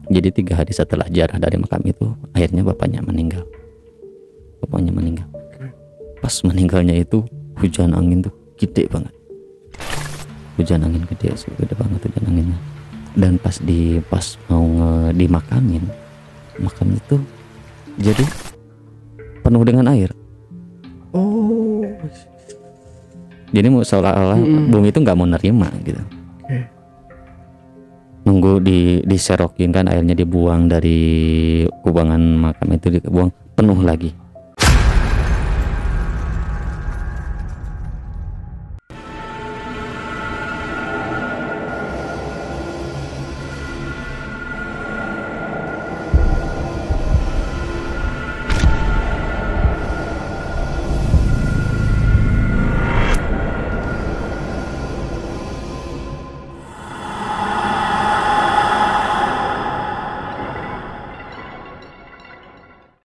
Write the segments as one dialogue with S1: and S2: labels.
S1: Jadi 3 hari setelah ziarah dari makam itu, akhirnya bapaknya meninggal. Pas meninggalnya itu hujan angin tuh gede banget. Hujan angin gede banget hujan anginnya. Dan pas mau dimakamin, makam itu jadi penuh dengan air.
S2: Oh.
S1: Jadi seolah-olah bumi itu nggak mau nerima gitu. Nunggu diserokin kan, airnya dibuang dari kubangan makam itu, dibuang penuh lagi.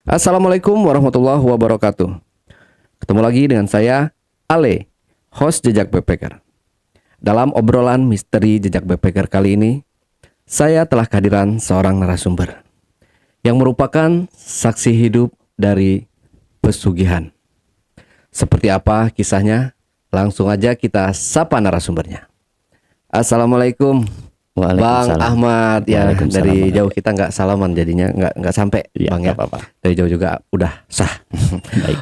S2: Assalamualaikum warahmatullahi wabarakatuh. Ketemu lagi dengan saya, Ale, host Jejak Backpacker. Dalam obrolan misteri Jejak Backpacker kali ini, saya telah kehadiran seorang narasumber yang merupakan saksi hidup dari pesugihan. Seperti apa kisahnya? Langsung aja kita sapa narasumbernya. Assalamualaikum, Bang Ahmad. Ya, dari jauh kita nggak salaman jadinya nggak sampai ya, Bang ya. Apa-apa. Dari jauh juga udah sah.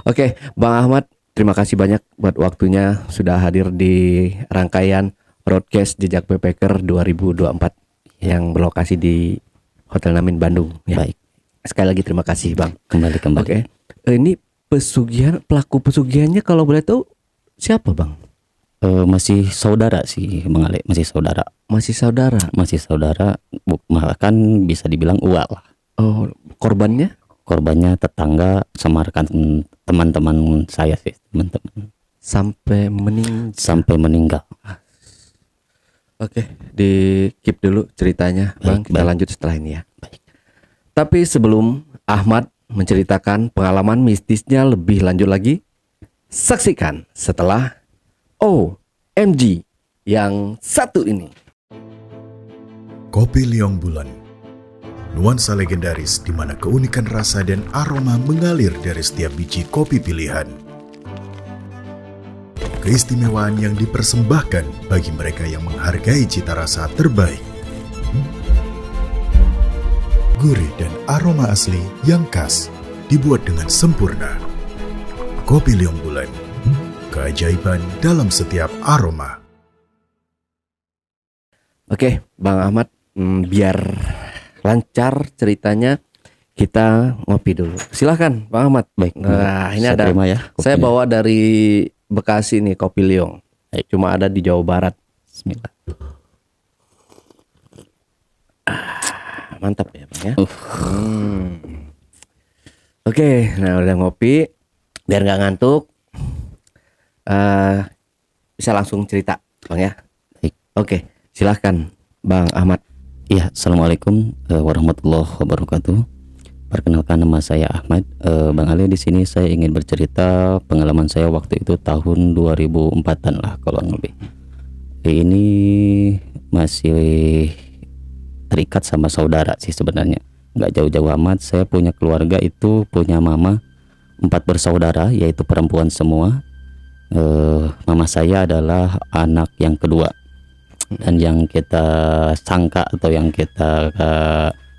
S2: Oke, Bang Ahmad, terima kasih banyak buat waktunya sudah hadir di rangkaian broadcast Jejak Backpacker 2024 yang berlokasi di Hotel Namin Bandung. Ya. Baik. Sekali lagi terima kasih, Bang.
S1: Kembali.
S2: Oke. Ini pelaku pesugihannya kalau boleh tahu siapa, Bang?
S1: Masih saudara sih, Bang Ale. Masih saudara, bahkan bisa dibilang uak lah.
S2: Oh, korbannya
S1: tetangga sama rekan teman-teman saya sih, teman-teman. Sampai meninggal.
S2: Oke, di keep dulu ceritanya, Bang. Kita lanjut setelah ini ya.
S1: Baik.
S2: Tapi sebelum Ahmad menceritakan pengalaman mistisnya lebih lanjut lagi, saksikan setelah OMG yang satu ini.
S3: Kopi Liong Bulan, nuansa legendaris di mana keunikan rasa dan aroma mengalir dari setiap biji kopi pilihan. Keistimewaan yang dipersembahkan bagi mereka yang menghargai cita rasa terbaik. Gurih dan aroma asli yang khas dibuat dengan sempurna. Kopi Liong Bulan, keajaiban dalam setiap aroma.
S2: Oke, Bang Ahmad, biar lancar ceritanya, kita ngopi dulu. Silahkan, Bang Ahmad.
S1: Baik.
S2: Nah, ini ada.
S1: Ya,
S2: saya bawa dari Bekasi nih, kopi Liong. Cuma ada di Jawa Barat.
S1: Bismillah.
S2: Mantap ya, Bang ya. Oke, nah udah ngopi, biar nggak ngantuk. Bisa langsung cerita, Bang ya.
S1: Baik.
S2: Oke, silahkan, Bang Ahmad.
S1: Iya, assalamualaikum warahmatullahi wabarakatuh. Perkenalkan, nama saya Ahmad. Bang Ali, di sini saya ingin bercerita pengalaman saya waktu itu tahun 2004-an lah kalau lebih. Ini masih terikat sama saudara sih sebenarnya. Nggak jauh-jauh amat. Saya punya keluarga itu punya mama 4 bersaudara, yaitu perempuan semua. Mama saya adalah anak yang kedua, dan yang kita sangka atau yang kita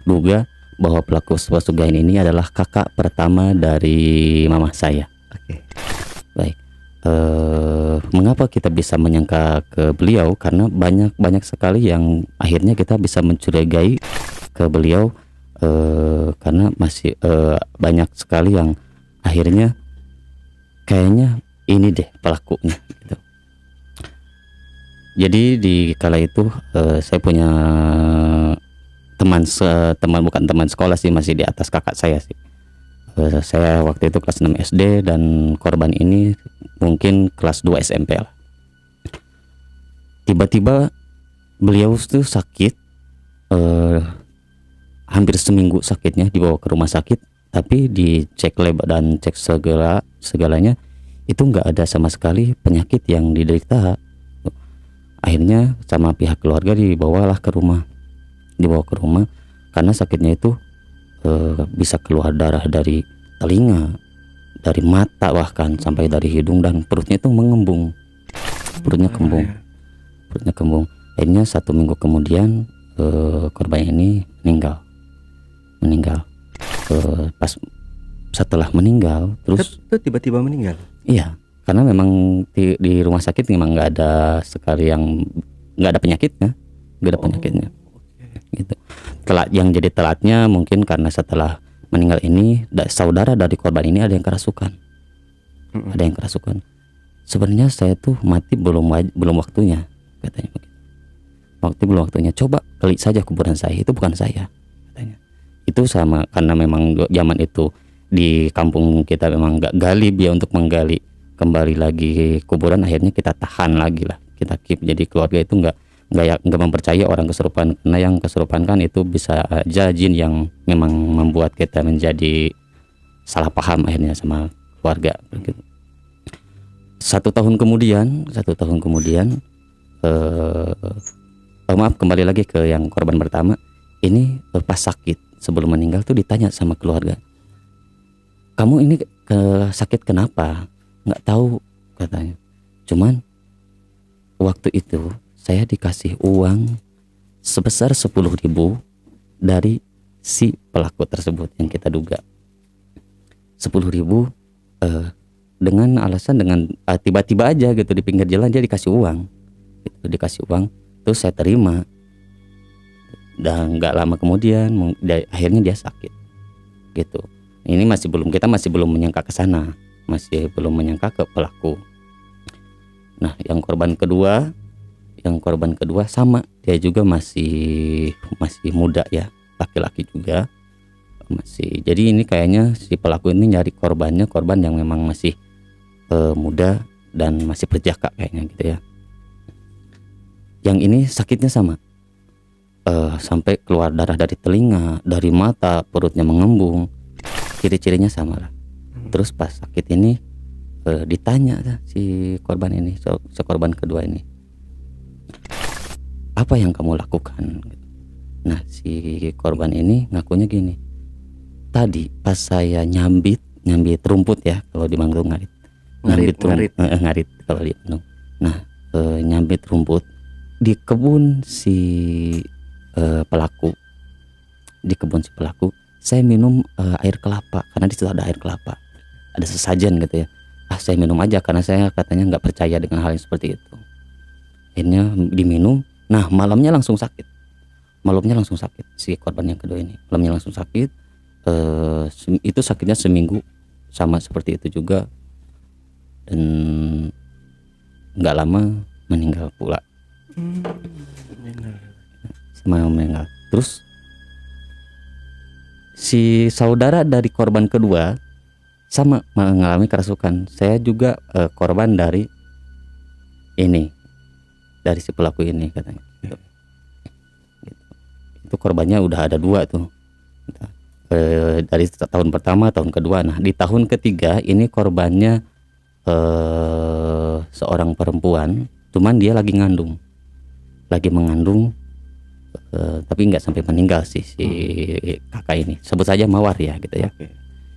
S1: duga bahwa pelaku pesugihan ini adalah kakak pertama dari mama saya.
S2: Oke.
S1: Baik. Mengapa kita bisa menyangka ke beliau? Karena banyak sekali yang akhirnya kita bisa mencurigai ke beliau, karena masih banyak sekali yang akhirnya kayaknya ini deh pelakunya gitu. Jadi di kala itu saya punya bukan teman sekolah sih, masih di atas kakak saya sih. Saya waktu itu kelas 6 SD dan korban ini mungkin kelas 2 SMP lah. Tiba-tiba beliau tuh sakit, hampir seminggu sakitnya, dibawa ke rumah sakit, tapi dicek lab dan cek segalanya itu nggak ada sama sekali penyakit yang diderita. Akhirnya sama pihak keluarga dibawa ke rumah. karena sakitnya itu bisa keluar darah dari telinga, dari mata, bahkan sampai dari hidung, dan perutnya itu mengembung, perutnya kembung. Akhirnya 1 minggu kemudian korban ini meninggal. Pas setelah meninggal terus
S2: Itu tiba-tiba meninggal.
S1: iya, karena memang di rumah sakit memang nggak ada sekali yang nggak ada penyakitnya, gitu. Yang jadi telatnya mungkin karena setelah meninggal ini saudara dari korban ini ada yang kerasukan. Sebenarnya saya tuh mati belum waktunya, katanya begitu. Belum waktunya, coba klik saja kuburan saya, itu bukan saya, katanya. Itu sama, karena memang zaman itu di kampung kita memang nggak gali dia untuk menggali kembali lagi kuburan. Akhirnya kita tahan lagi lah, kita keep. Jadi keluarga itu nggak mempercaya orang kesurupan, karena yang kesurupan kan itu bisa aja jin yang memang membuat kita menjadi salah paham akhirnya sama keluarga begitu. 1 tahun kemudian maaf, kembali lagi ke yang korban pertama ini. Pas sakit sebelum meninggal tuh ditanya sama keluarga, kamu ini sakit kenapa? Nggak tahu, katanya. Cuman waktu itu saya dikasih uang sebesar 10.000 dari si pelaku tersebut yang kita duga. 10.000 dengan alasan, tiba-tiba aja gitu di pinggir jalan dia dikasih uang gitu, terus saya terima, dan nggak lama kemudian akhirnya dia sakit gitu. Ini kita masih belum menyangka ke sana, masih belum menyangka ke pelaku. Nah, yang korban kedua sama, dia juga masih muda ya, laki-laki juga masih. Jadi ini kayaknya si pelaku ini nyari korban yang memang masih muda dan masih berjaka kayaknya gitu ya. Yang ini sakitnya sama, sampai keluar darah dari telinga, dari mata, perutnya mengembung, ciri-cirinya sama lah. Terus pas sakit ini ditanya si korban ini, korban kedua ini, apa yang kamu lakukan? Nah, si korban ini ngakunya gini, tadi pas saya nyambit rumput ya, kalau di Bandung ngarit kalau di Bandung. Nah, nyambit rumput di kebun si pelaku, saya minum air kelapa, karena di situ ada air kelapa, ada sesajen gitu ya. Saya minum aja karena saya katanya nggak percaya dengan hal yang seperti itu. Akhirnya diminum. Nah, malamnya langsung sakit si korban yang kedua ini. Malamnya langsung sakit. Itu sakitnya seminggu, sama seperti itu juga, dan nggak lama meninggal pula. Meninggal. Terus si saudara dari korban kedua sama mengalami kerasukan. Saya juga korban dari si pelaku ini, katanya gitu. Itu korbannya udah ada 2 tuh, dari tahun pertama, tahun kedua. Nah, di tahun ketiga ini korbannya seorang perempuan, cuman dia lagi mengandung, tapi nggak sampai meninggal sih si kakak ini. Sebut saja Mawar ya gitu ya.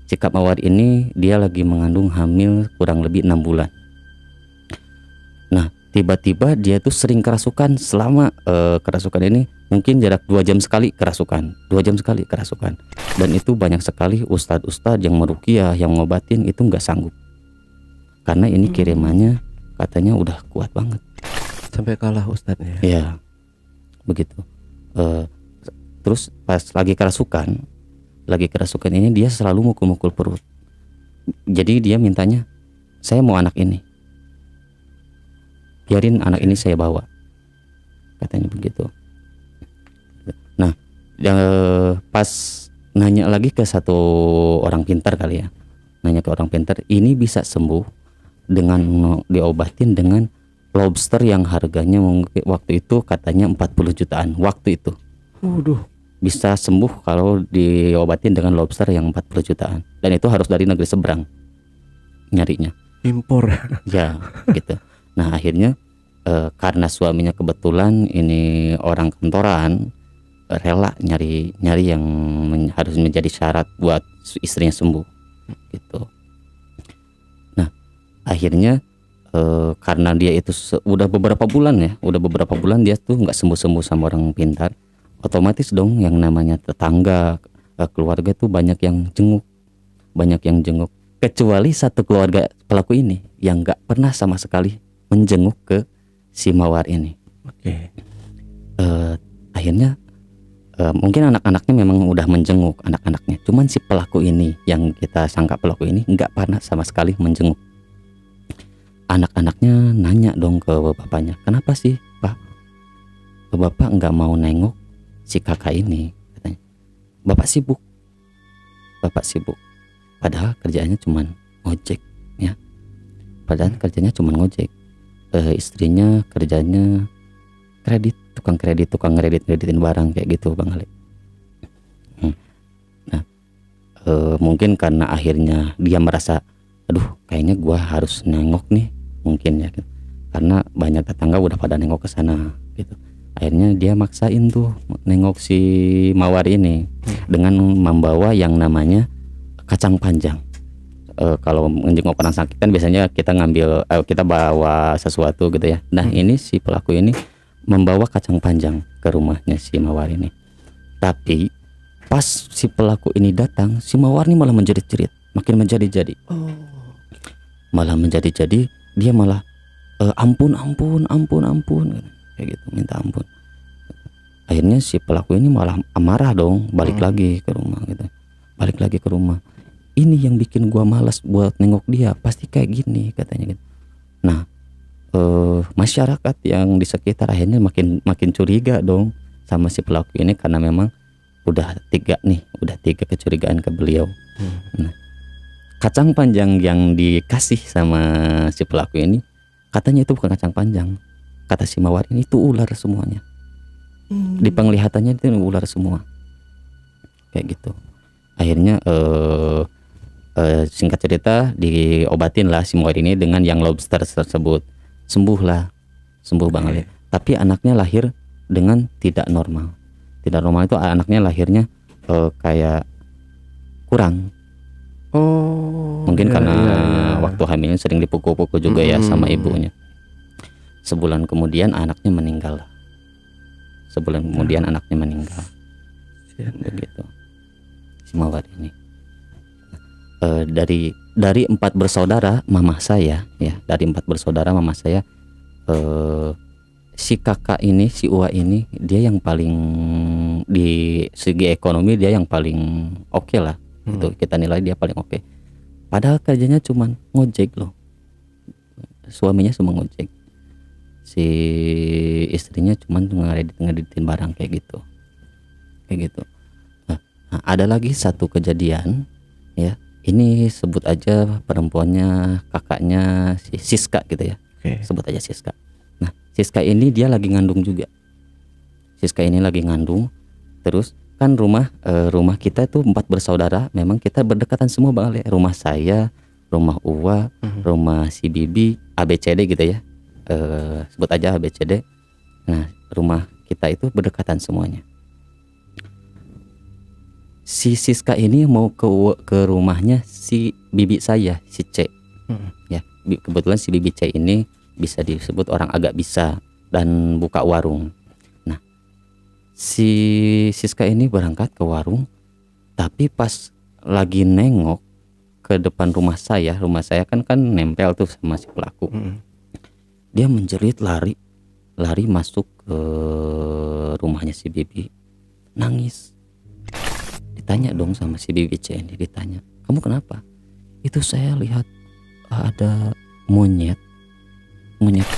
S1: Si Kak Mawar ini dia lagi mengandung, hamil kurang lebih 6 bulan. Nah, tiba-tiba dia tuh sering kerasukan. Selama kerasukan ini mungkin jarak 2 jam sekali kerasukan, dan itu banyak sekali ustadz yang meruqyah, yang ngobatin, itu nggak sanggup, karena ini kirimannya katanya udah kuat banget,
S2: sampai kalah ustadznya.
S1: Ya begitu. Terus pas lagi kerasukan ini dia selalu mukul-mukul perut. Jadi dia mintanya, saya mau anak ini, biarin anak ini saya bawa, katanya begitu. Nah, pas nanya lagi ke satu orang pintar kali ya, ini bisa sembuh dengan diobatin dengan lobster yang harganya mungkin waktu itu katanya 40 jutaan waktu itu.
S2: Waduh.
S1: Bisa sembuh kalau diobatin dengan lobster yang 40 jutaan, dan itu harus dari negeri seberang nyarinya,
S2: impor
S1: ya gitu. Nah, akhirnya karena suaminya kebetulan ini orang kantoran, rela nyari yang harus menjadi syarat buat istrinya sembuh gitu. Nah akhirnya karena dia itu udah beberapa bulan dia tuh nggak sembuh sama orang pintar, otomatis dong yang namanya tetangga, keluarga tuh banyak yang jenguk, kecuali satu keluarga pelaku ini yang nggak pernah sama sekali menjenguk ke si Mawar ini.
S2: Oke.
S1: Akhirnya mungkin anak-anaknya memang udah menjenguk anak-anaknya, cuman si pelaku ini yang kita sangka pelaku ini nggak pernah sama sekali menjenguk. Anak-anaknya nanya dong ke bapaknya, kenapa sih Pak, bapak nggak mau nengok si kakak ini? Katanya, bapak sibuk, padahal kerjaannya cuman ngojek ya, istrinya kerjanya tukang kreditin barang kayak gitu Bang Ali. Nah mungkin karena akhirnya dia merasa, aduh kayaknya gua harus nengok nih, mungkin ya, karena banyak tetangga udah pada nengok ke sana gitu. Akhirnya dia maksain tuh nengok si Mawar ini dengan membawa yang namanya kacang panjang. Kalau menjenguk orang sakit kan biasanya kita kita bawa sesuatu gitu ya. Nah ini si pelaku ini membawa kacang panjang ke rumahnya si Mawar ini. Tapi pas si pelaku ini datang, si Mawar ini malah menjerit-jerit, makin menjadi-jadi. Dia malah ampun kayak gitu, minta ampun. Akhirnya si pelaku ini malah marah dong, balik lagi ke rumah. Ini yang bikin gua malas buat nengok dia, pasti kayak gini katanya gitu. Nah masyarakat yang di sekitar akhirnya makin curiga dong sama si pelaku ini, karena memang udah tiga kecurigaan ke beliau. Nah, kacang panjang yang dikasih sama si pelaku ini katanya itu bukan kacang panjang, kata si Mawar ini itu ular semuanya. Di penglihatannya itu ular semua kayak gitu. Akhirnya singkat cerita diobatin lah si Mawar ini dengan yang lobster tersebut, sembuh Bang Ali. Tapi anaknya lahir dengan tidak normal itu anaknya lahirnya kayak kurang. Mungkin karena waktu hamilnya sering dipukul-pukul juga ya sama ibunya. Sebulan kemudian anaknya meninggal. Begitu si Mawar ini. Dari 4 bersaudara mama saya si kakak ini, si Uwa ini, dia yang paling di segi ekonomi dia yang paling oke lah. Itu kita nilai dia paling oke. Padahal kerjanya cuman ngojek loh. Suaminya cuma ngojek. Si istrinya cuman ngeditin barang kayak gitu. Nah, ada lagi satu kejadian ya. Ini sebut aja perempuannya kakaknya si Siska gitu ya. Sebut aja Siska. Nah, Siska ini dia lagi ngandung juga. Terus kan rumah kita itu 4 bersaudara, memang kita berdekatan semua Bang Ali. Rumah saya, rumah Uwa, rumah si Bibi, ABCD gitu ya. Sebut aja ABCD. Nah, rumah kita itu berdekatan semuanya. Si Siska ini mau ke rumahnya si bibi saya, si C. Ya, kebetulan si bibi C ini bisa disebut orang agak bisa dan buka warung. Nah, si Siska ini berangkat ke warung, tapi pas lagi nengok ke depan rumah saya kan nempel tuh sama si pelaku. Dia menjerit, lari masuk ke rumahnya si bibi, nangis. Ditanya dong sama si bibi C ini, ditanya, kamu kenapa? Itu saya lihat ada monyet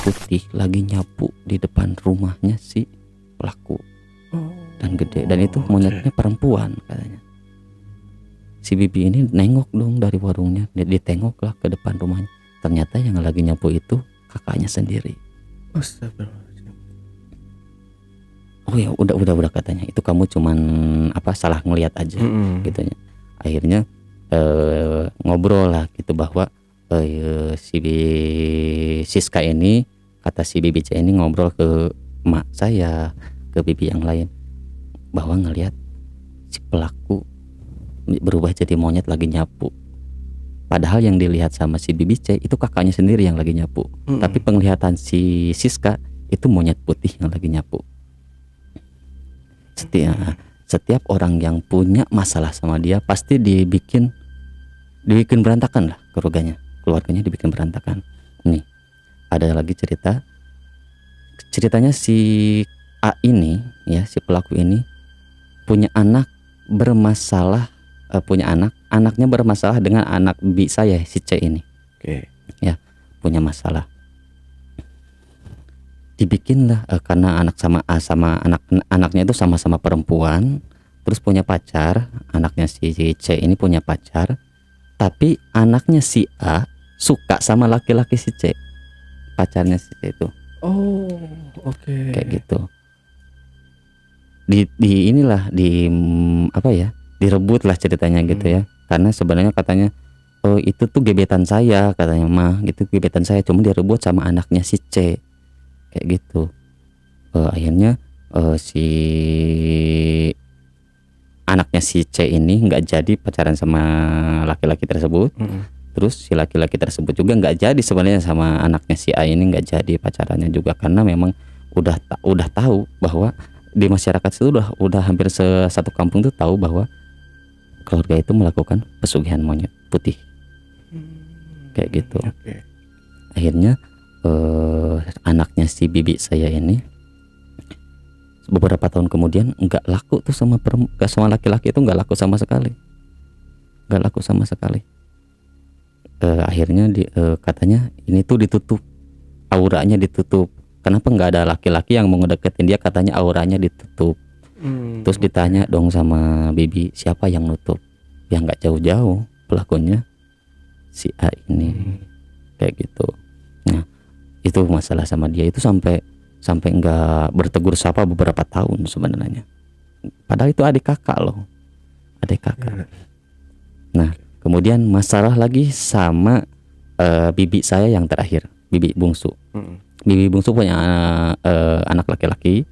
S1: putih lagi nyapu di depan rumahnya si pelaku, dan gede, dan itu monyetnya perempuan katanya. Si bibi ini nengok dong dari warungnya, ditengoklah ke depan rumahnya, ternyata yang lagi nyapu itu kakaknya sendiri. Oh ya udah katanya, itu kamu cuman salah ngelihat aja gitu ya. Akhirnya ngobrol lah gitu bahwa si Siska ini, kata si bibi C ini ngobrol ke emak saya, ke bibi yang lain, bahwa ngelihat si pelaku berubah jadi monyet lagi nyapu. Padahal yang dilihat sama si Bibi C itu kakaknya sendiri yang lagi nyapu. Tapi penglihatan si Siska itu monyet putih yang lagi nyapu. Setiap orang yang punya masalah sama dia pasti dibikin berantakan lah keluarganya dibikin berantakan. Nih, ada lagi ceritanya si A ini ya, si pelaku ini punya anak bermasalah, anaknya bermasalah dengan anak bi saya si C ini.
S2: Oke.
S1: Ya, punya masalah. Dibikinlah karena anaknya itu sama-sama perempuan, terus punya pacar. Anaknya si C ini punya pacar, tapi anaknya si A suka sama laki-laki si C, pacarnya si C itu.
S2: Oh, oke.
S1: Kayak gitu. Direbut lah ceritanya gitu ya. Karena sebenarnya katanya, oh itu tuh gebetan saya, katanya mah gitu, gebetan saya, cuma direbut sama anaknya si C. Kayak gitu. Akhirnya si anaknya si C ini nggak jadi pacaran sama laki-laki tersebut. Terus si laki-laki tersebut juga nggak jadi sebenarnya sama anaknya si A ini, nggak jadi pacarannya juga karena memang udah tahu bahwa di masyarakat itu udah hampir satu kampung tuh tahu bahwa keluarga itu melakukan pesugihan monyet putih. Kayak gitu. Akhirnya anaknya si bibi saya ini beberapa tahun kemudian nggak laku tuh sama laki-laki itu, nggak laku sama sekali. Akhirnya katanya ini tuh ditutup, auranya ditutup. Kenapa nggak ada laki-laki yang mau ngedeketin dia? Katanya auranya ditutup. Terus ditanya dong sama bibi, siapa yang nutup? Ya nggak jauh-jauh, pelakunya si A ini. Kayak gitu. Nah, itu masalah sama dia itu sampai nggak bertegur sapa beberapa tahun sebenarnya. Padahal itu adik kakak loh, adik kakak. Nah, kemudian masalah lagi sama bibi saya yang terakhir, bibi bungsu. Bibi bungsu punya anak laki-laki.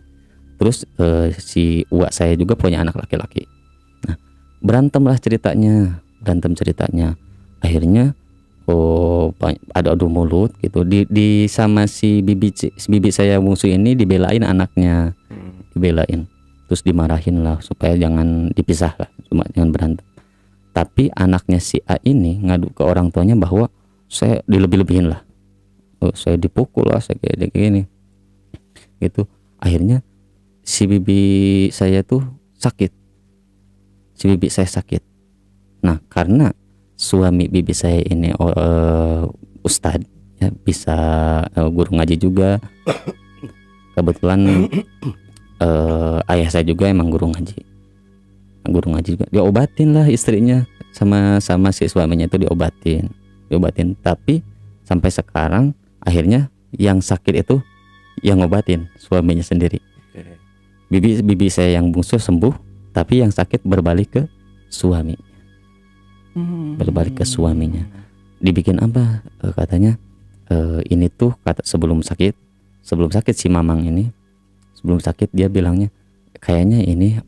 S1: Terus si uak saya juga punya anak laki-laki. Nah, berantem ceritanya. Akhirnya ada adu mulut gitu. Di sama si bibi saya bungsu ini dibelain anaknya, dibelain. Terus dimarahin lah supaya jangan dipisah lah, cuma jangan berantem. Tapi anaknya si A ini ngadu ke orang tuanya bahwa saya dilebih-lebihin lah, saya dipukul lah, saya kayak gini gitu. Akhirnya si bibi saya tuh sakit, Nah, karena suami bibi saya ini ustadz ya, bisa guru ngaji juga. Kebetulan ayah saya juga emang guru ngaji juga. Diobatin lah istrinya sama si suaminya itu, diobatin. Tapi sampai sekarang akhirnya yang sakit itu yang ngobatin suaminya sendiri. Bibi saya yang bungsu sembuh, tapi yang sakit berbalik ke suami. Suaminya. Dibikin apa? Katanya ini tuh sebelum sakit si Mamang ini, sebelum sakit dia bilangnya kayaknya ini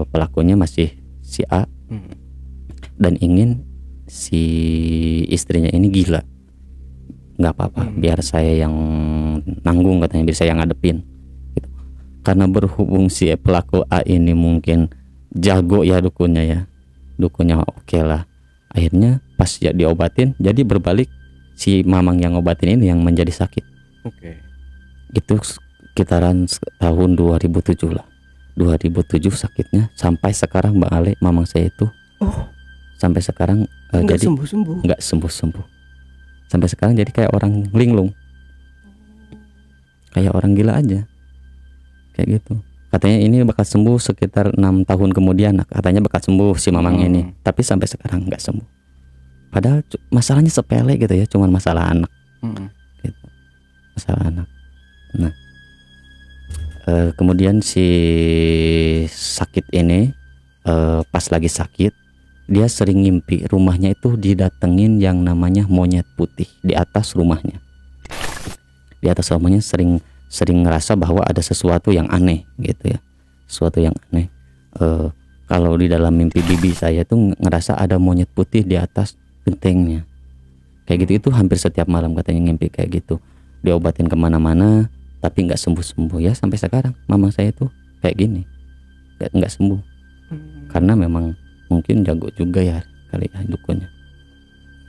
S1: pelakunya masih si A dan ingin si istrinya ini gila. Nggak apa-apa, biar saya yang nanggung, katanya, biar saya yang ngadepin. Karena berhubung si pelaku A ini mungkin jago ya dukunnya oke lah. Akhirnya pas ya diobatin, jadi berbalik si Mamang yang ngobatin ini yang menjadi sakit. Itu sekitaran tahun 2007 lah. 2007 sakitnya sampai sekarang Bang Ale, Mamang saya itu sampai sekarang
S2: nggak
S1: jadi nggak sembuh. Sampai sekarang jadi kayak orang linglung, kayak orang gila aja. Kayak gitu. Katanya ini bakal sembuh sekitar 6 tahun kemudian. Katanya bakal sembuh si Mamang ini. Tapi sampai sekarang nggak sembuh. Padahal masalahnya sepele gitu ya, cuman masalah anak. Gitu. Masalah anak. Nah, kemudian si sakit ini pas lagi sakit, dia sering ngimpi rumahnya itu didatengin yang namanya monyet putih di atas rumahnya. Di atas rumahnya sering ngerasa bahwa ada sesuatu yang aneh gitu ya, sesuatu yang aneh. eh, kalau di dalam mimpi bibi saya tuh ngerasa ada monyet putih di atas gentengnya kayak gitu. Itu hampir setiap malam katanya ngimpi kayak gitu. Diobatin kemana-mana tapi nggak sembuh-sembuh ya, sampai sekarang mama saya tuh kayak gini, nggak sembuh. Karena memang mungkin jago juga ya kali ya dukunnya.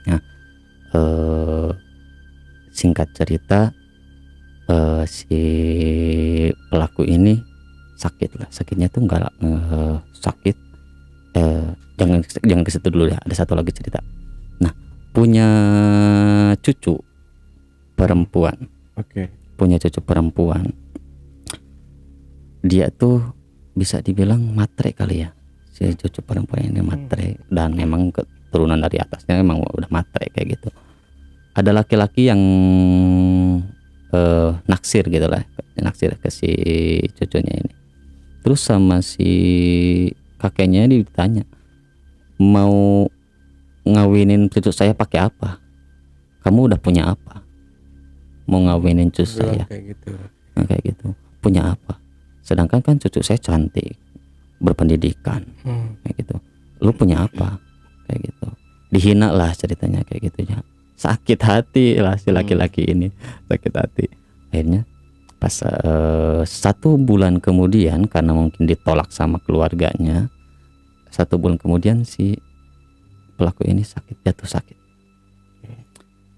S1: Nah, singkat cerita, si pelaku ini sakit lah. Sakitnya tuh nggak sakit. Jangan ke situ dulu ya. Ada satu lagi cerita. Nah, punya cucu perempuan.
S2: Oke.
S1: Punya cucu perempuan. Dia tuh bisa dibilang matre kali ya. Si cucu perempuan ini matre, dan memang keturunan dari atasnya memang udah matre kayak gitu. Ada laki-laki yang naksir gitu lah, naksir ke si cucunya ini. Terus sama si kakeknya ditanya, mau ngawinin cucu saya pakai apa? Kamu udah punya apa? Mau ngawinin cucu saya?
S2: Kayak gitu.
S1: Nah, kayak gitu. Punya apa? Sedangkan kan cucu saya cantik, berpendidikan, kayak gitu. Lu punya apa? Kayak gitu. Dihina lah ceritanya kayak gitu ya. Sakit hati lah si laki-laki ini, sakit hati. Akhirnya pas 1 bulan kemudian, karena mungkin ditolak sama keluarganya, 1 bulan kemudian si pelaku ini jatuh sakit.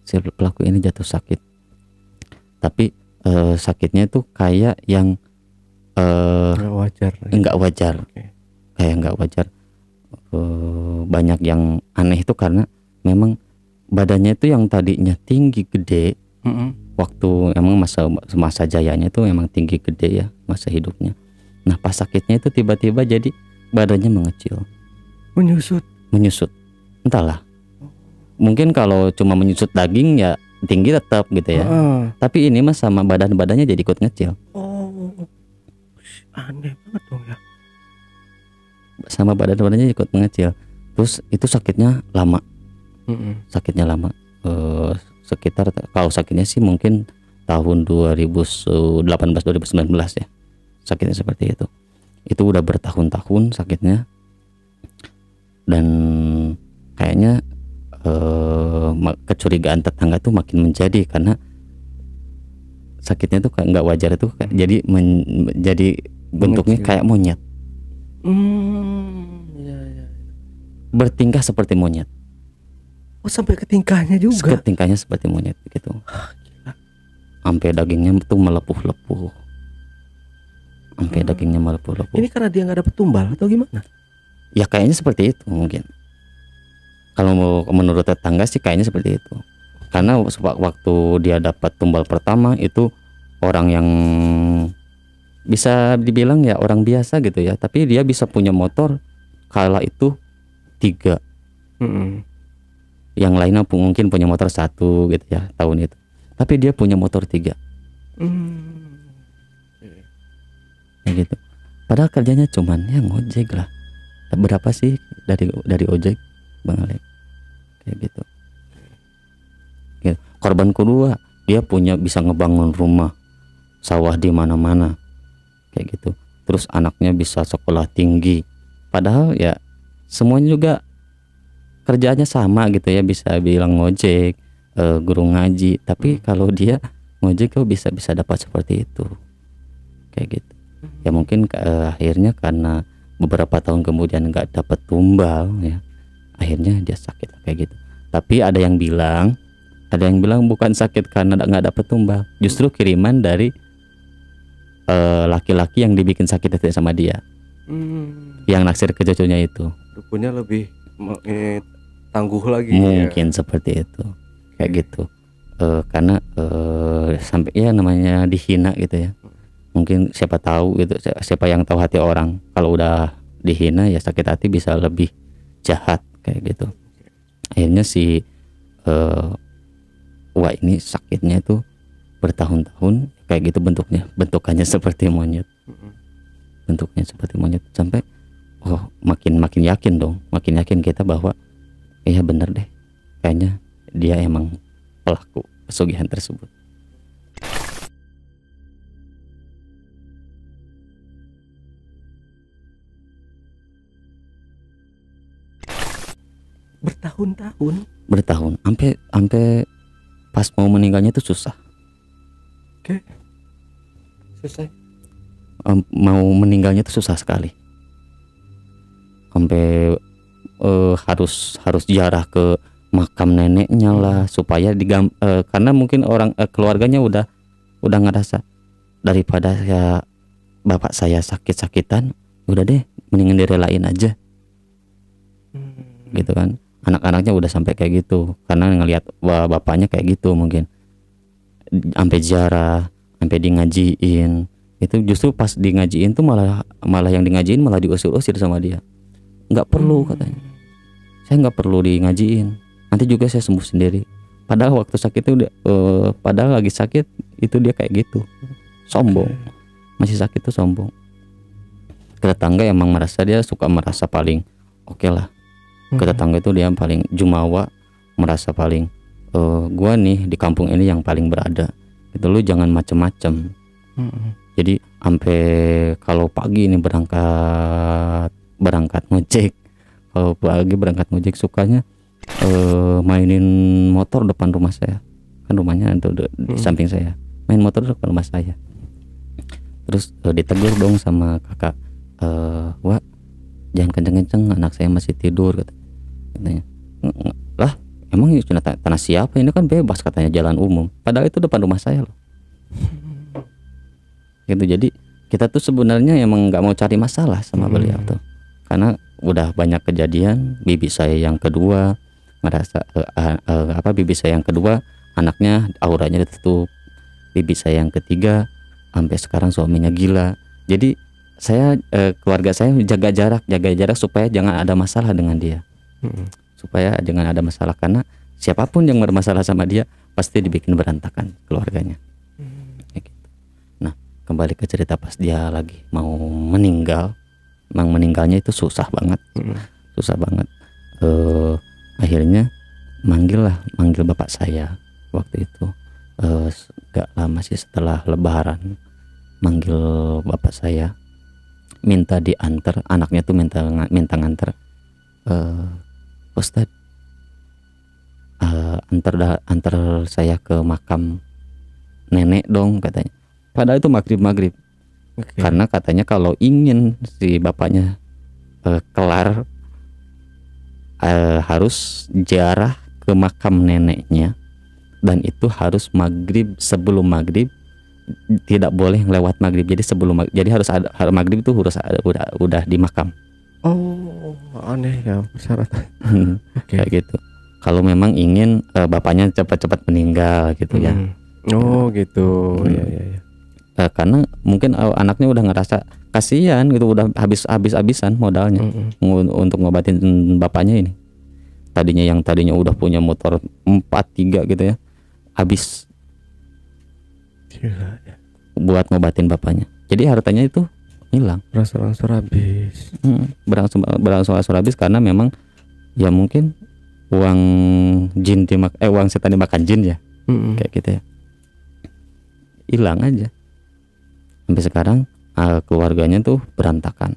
S1: Si pelaku ini jatuh sakit. Tapi sakitnya itu kayak yang nggak wajar. Kayak nggak wajar. Banyak yang aneh itu karena memang badannya itu yang tadinya tinggi gede, waktu emang masa jayanya itu emang tinggi gede ya masa hidupnya. Nah pas sakitnya itu tiba-tiba jadi badannya mengecil, menyusut. Entahlah, mungkin kalau cuma menyusut daging ya tinggi tetap gitu ya. Tapi ini mas sama badannya jadi ikut ngecil.
S2: Aneh banget dong ya.
S1: Sama badannya ikut mengecil. Terus itu sakitnya lama. Sakitnya lama, sekitar, kalau sakitnya sih mungkin tahun 2018-2019 ya, sakitnya seperti itu. Itu udah bertahun-tahun sakitnya, dan kayaknya kecurigaan tetangga tuh makin menjadi karena sakitnya tuh nggak wajar, itu jadi jadi bentuknya kayak monyet, bertingkah seperti monyet.
S2: Oh sampai ke tingkahnya juga.
S1: Tingkahnya seperti monyet gitu. Sampai dagingnya tuh melepuh-lepuh. Ini
S2: karena dia nggak dapet tumbal atau gimana?
S1: Ya kayaknya seperti itu mungkin. Kalau menurut tetangga sih kayaknya seperti itu. Karena waktu dia dapat tumbal pertama itu orang yang bisa dibilang ya orang biasa gitu ya. Tapi dia bisa punya motor kala itu 3. Yang lainnya mungkin punya motor 1 gitu ya tahun itu, tapi dia punya motor 3. Ya gitu. Padahal kerjanya cuman ya ngojek lah. Berapa sih dari ojek Bang Ale? Kayak gitu. Korban kedua, dia bisa ngebangun rumah, sawah di mana-mana kayak gitu. Terus anaknya bisa sekolah tinggi. Padahal ya semuanya juga kerjaannya sama gitu ya, bisa bilang ngojek, guru ngaji, tapi kalau dia ngojek kok bisa dapat seperti itu kayak gitu ya. Mungkin akhirnya karena beberapa tahun kemudian nggak dapat tumbal ya, akhirnya dia sakit kayak gitu. Tapi ada yang bilang bukan sakit karena nggak dapat tumbal, justru kiriman dari laki-laki yang dibikin sakit itu sama dia, yang naksir ke cucunya itu.
S2: Dukunnya lebih tangguh lagi
S1: mungkin
S2: ya.
S1: Seperti itu kayak gitu. Karena sampai ya namanya dihina gitu ya, mungkin siapa tahu gitu, siapa yang tahu hati orang, kalau udah dihina ya sakit hati bisa lebih jahat kayak gitu. Akhirnya si wah ini sakitnya itu bertahun-tahun kayak gitu, bentukannya seperti monyet, sampai makin yakin kita bahwa iya bener deh, kayaknya dia emang pelaku pesugihan tersebut.
S2: Bertahun-tahun.
S1: sampai pas mau meninggalnya itu susah.
S2: Oke. Selesai.
S1: Mau meninggalnya itu susah sekali, sampai harus ziarah ke makam neneknya lah supaya karena mungkin orang keluarganya udah ngerasa daripada ya bapak saya sakit-sakitan, udah deh mendingan direlain aja gitu kan. Anak-anaknya udah sampai kayak gitu karena ngelihat bapaknya kayak gitu, mungkin sampai ziarah, sampai di ngajiin. Itu justru pas di ngajiin tuh malah yang di ngajiin malah diusir-usir sama dia. Nggak perlu katanya, saya nggak perlu di ngajiin, nanti juga saya sembuh sendiri. Padahal waktu sakit itu padahal lagi sakit itu dia kayak gitu, sombong. Masih sakit tuh sombong. Ke tetangga emang merasa paling oke lah. Ke tetangga itu dia paling jumawa, merasa paling gua nih di kampung ini yang paling berada. Itu lu jangan macem-macem. Jadi sampai kalau pagi ini berangkat ngojek, kalau pagi berangkat ngojek sukanya mainin motor depan rumah saya, kan rumahnya itu di samping saya, main motor depan rumah saya. Terus ditegur dong sama kakak, wah jangan kenceng-kenceng, anak saya masih tidur katanya. Lah emang ini tanah siapa, ini kan bebas katanya, jalan umum, padahal itu depan rumah saya loh. Gitu. Jadi kita tuh sebenarnya emang nggak mau cari masalah sama beliau tuh, karena udah banyak kejadian. Bibi saya yang kedua ngerasa bibi saya yang kedua anaknya auranya ditutup, bibi saya yang ketiga sampai sekarang suaminya gila. Jadi saya keluarga saya jaga jarak supaya jangan ada masalah dengan dia, supaya jangan ada masalah, karena siapapun yang bermasalah sama dia pasti dibikin berantakan keluarganya. Kembali ke cerita pas dia lagi mau meninggal, emang meninggalnya itu susah banget. Akhirnya manggil bapak saya waktu itu, gak lama sih setelah lebaran, manggil bapak saya, minta diantar, anaknya tuh minta nganter, Ustadz, antar saya ke makam nenek dong katanya. Padahal itu maghrib. Karena katanya kalau ingin si bapaknya kelar, harus ziarah ke makam neneknya, dan itu harus maghrib, sebelum maghrib, tidak boleh lewat maghrib. Jadi jadi harus ada maghrib itu harus udah di makam.
S2: Oh, aneh ya persyaratan.
S1: Kayak gitu. Kalau memang ingin bapaknya cepat-cepat meninggal gitu ya.
S2: Oh gitu. Ya.
S1: Karena mungkin anaknya udah ngerasa kasihan gitu, udah habis-habisan modalnya untuk ngobatin bapaknya ini. Tadinya udah punya motor 4-3 gitu ya, habis
S2: gila ya,
S1: buat ngobatin bapaknya. Jadi hartanya itu hilang,
S2: berangsur-angsur habis.
S1: Berangsur-angsur habis karena memang ya mungkin uang setan dimakan jin ya, kayak gitu ya, hilang aja. Sampai sekarang keluarganya tuh berantakan.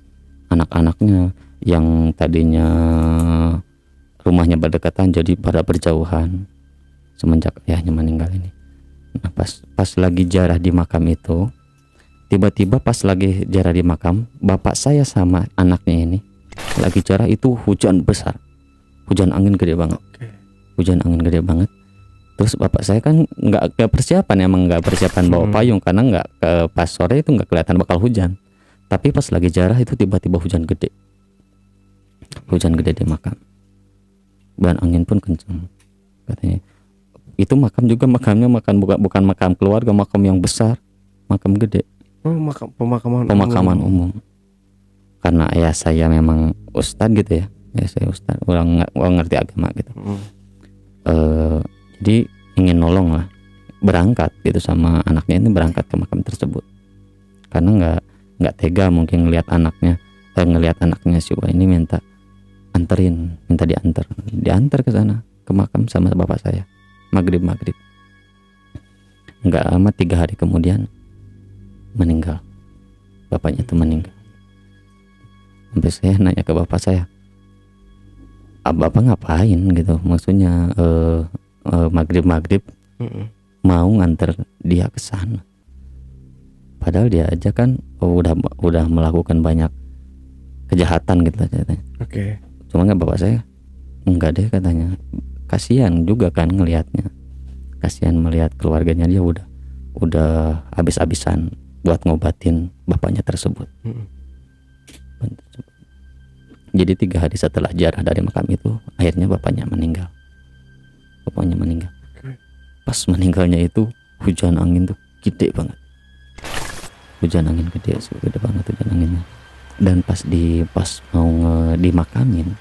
S1: Anak-anaknya yang tadinya rumahnya berdekatan jadi pada berjauhan semenjak ayahnya meninggal ini. Nah, pas lagi ziarah di makam itu, tiba-tiba pas lagi ziarah di makam, bapak saya sama anaknya ini lagi ziarah itu hujan besar, hujan angin gede banget. Hujan angin gede banget. Terus bapak saya kan nggak persiapan, emang nggak persiapan bawa payung, karena nggak pas sore itu nggak kelihatan bakal hujan. Tapi pas lagi ziarah itu tiba-tiba hujan gede di makam, dan angin pun kencang katanya. Itu makam juga makamnya bukan makam keluarga, makam yang besar, makam gede.
S2: Oh,
S1: pemakaman umum. Karena ayah saya memang ustadz gitu ya, saya ustadz, orang ngerti agama gitu. Jadi ingin nolong lah, berangkat gitu sama anaknya ini, berangkat ke makam tersebut, karena nggak tega mungkin ngelihat anaknya si Wah ini minta diantar ke sana ke makam sama bapak saya maghrib. Nggak lama 3 hari kemudian meninggal, bapaknya itu meninggal. Sampai saya nanya ke bapak saya, Bapak ngapain gitu, maksudnya maghrib mau nganter dia ke sana, padahal dia aja kan udah melakukan banyak kejahatan gitu katanya. Cuma nggak, bapak saya enggak deh katanya, kasihan juga kan ngelihatnya, kasihan melihat keluarganya, dia udah habis-habisan buat ngobatin bapaknya tersebut. Jadi 3 hari setelah ziarah dari makam itu, akhirnya bapaknya meninggal. Pas meninggalnya itu hujan angin tuh gede banget, gede banget hujan anginnya. Dan pas mau dimakamin,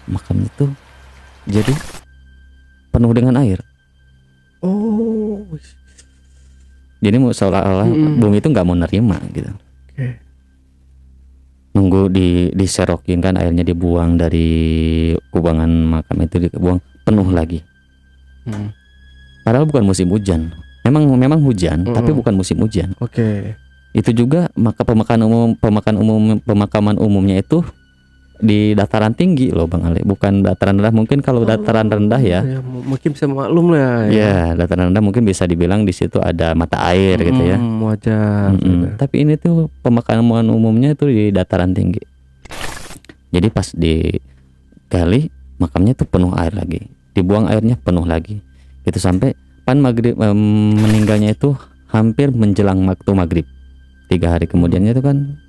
S1: makam itu jadi penuh dengan air. Jadi seolah-olah bumi itu nggak mau nerima gitu. Nunggu diserokin kan, airnya dibuang dari kubangan makam itu, dibuang penuh lagi. Padahal bukan musim hujan. Memang hujan, tapi bukan musim hujan. Itu juga pemakaman umumnya itu di dataran tinggi loh Bang Ale, bukan dataran rendah. Mungkin kalau dataran rendah ya
S2: mungkin bisa maklum lah
S1: ya, dataran rendah mungkin bisa dibilang di situ ada mata air gitu ya,
S2: wajar.
S1: Tapi ini tuh pemakaman umumnya itu di dataran tinggi. Jadi pas digali makamnya tuh penuh air lagi, dibuang airnya penuh lagi gitu, sampai pan maghrib meninggalnya itu hampir menjelang waktu maghrib. 3 hari kemudiannya itu kan